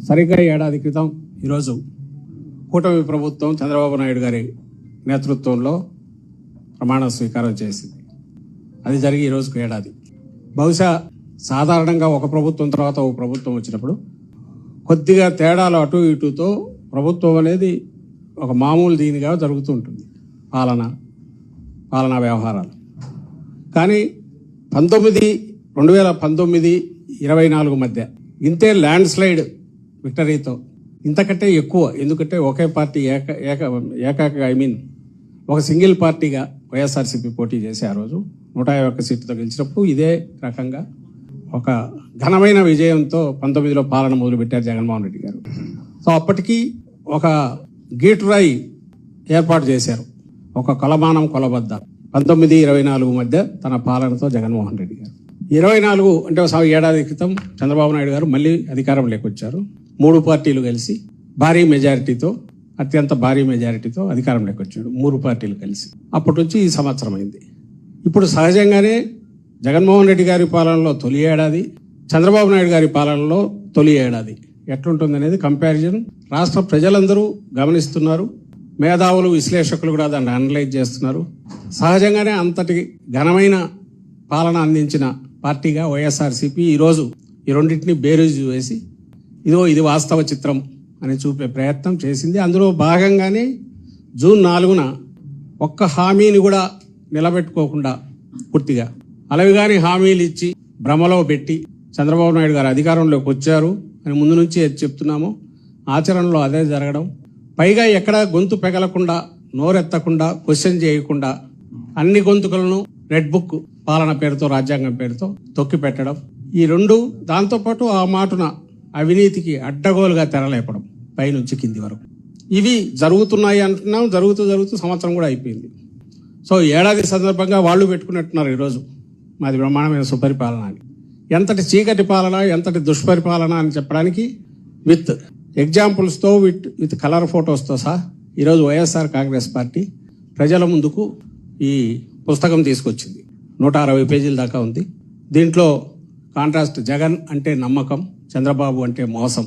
సరిగ్గా ఏడాది క్రితం ఈరోజు కూటమి ప్రభుత్వం చంద్రబాబు నాయుడు గారి నేతృత్వంలో ప్రమాణ స్వీకారం చేసింది. అది జరిగి ఈరోజుకు ఏడాది. బహుశా సాధారణంగా ఒక ప్రభుత్వం తర్వాత ఒక ప్రభుత్వం వచ్చినప్పుడు కొద్దిగా తేడాలు అటు ఇటుతో ప్రభుత్వం అనేది ఒక మామూలు దీనిగా జరుగుతూ ఉంటుంది పాలనా వ్యవహారాలు. కానీ 2019-24 మధ్య ఇంతే ల్యాండ్ స్లైడ్ విక్టరీతో ఇంతకంటే ఎక్కువ, ఎందుకంటే ఒకే పార్టీ ఒక సింగిల్ పార్టీగా వైఎస్ఆర్సీపీ పోటీ చేసి ఆ రోజు 151 సీట్లతో గెలిచినప్పుడు ఇదే రకంగా ఒక ఘనమైన విజయంతో 19లో పాలన మొదలుపెట్టారు జగన్మోహన్ రెడ్డి గారు. సో అప్పటికి ఒక గీటురాయి ఏర్పాటు చేశారు, ఒక కొలమానం కొలబద్ద 19-24 మధ్య తన పాలనతో జగన్మోహన్ రెడ్డి గారు. 24 అంటే ఏడాది క్రితం చంద్రబాబు నాయుడు గారు మళ్ళీ అధికారంలోకి వచ్చారు. 3 పార్టీలు కలిసి అత్యంత భారీ మెజారిటీతో అధికారంలోకి వచ్చాడు. 3 పార్టీలు కలిసి. అప్పటి నుంచి ఈ సంవత్సరం అయింది. ఇప్పుడు సహజంగానే జగన్మోహన్ రెడ్డి గారి పాలనలో తొలి ఏడాది, చంద్రబాబు నాయుడు గారి పాలనలో తొలి ఏడాది ఎట్లుంటుందనేది కంపారిజన్ రాష్ట్ర ప్రజలందరూ గమనిస్తున్నారు. మేధావులు, విశ్లేషకులు కూడా దాన్ని అనలైజ్ చేస్తున్నారు. సహజంగానే అంతటి ఘనమైన పాలన అందించిన పార్టీగా వైఎస్ఆర్సీపీ ఈరోజు ఈ రెండింటిని బేరీజు వేసి ఇది వాస్తవ చిత్రం అని చూపే ప్రయత్నం చేసింది. అందులో భాగంగానే జూన్ 4న ఒక్క హామీని కూడా నిలబెట్టుకోకుండా పూర్తిగా అలవిగాని హామీలు ఇచ్చి భ్రమలో పెట్టి చంద్రబాబు నాయుడు గారు అధికారంలోకి వచ్చారు అని ముందు నుంచి చెప్తున్నాము. ఆచరణలో అదే జరగడం, పైగా ఎక్కడ గొంతు పెగలకుండా, నోరెత్తకుండా, క్వశ్చన్ చేయకుండా అన్ని గొంతుకలను రెడ్ బుక్ పాలన పేరుతో, రాజ్యాంగం పేరుతో తొక్కి పెట్టడం, ఈ రెండు, దాంతోపాటు ఆ మాటున అవినీతికి అడ్డగోలుగా తెరలేపడం పైనుంచి కింది వరకు. ఇవి జరుగుతున్నాయి అంటున్నాం. జరుగుతూ సంవత్సరం కూడా అయిపోయింది. సో ఏడాది సందర్భంగా వాళ్ళు పెట్టుకున్నట్టున్నారు ఈరోజు మాది బ్రహ్మాండమైన సుపరిపాలన అని. ఎంతటి చీకటి పాలన, ఎంతటి దుష్పరిపాలన అని చెప్పడానికి విత్ ఎగ్జాంపుల్స్తో, విత్ కలర్ ఫోటోస్తో సహా ఈరోజు వైఎస్ఆర్ కాంగ్రెస్ పార్టీ ప్రజల ముందుకు ఈ పుస్తకం తీసుకొచ్చింది. 160 పేజీల దాకా ఉంది. దీంట్లో కాంట్రాస్ట్ జగన్ అంటే నమ్మకం, చంద్రబాబు అంటే మోసం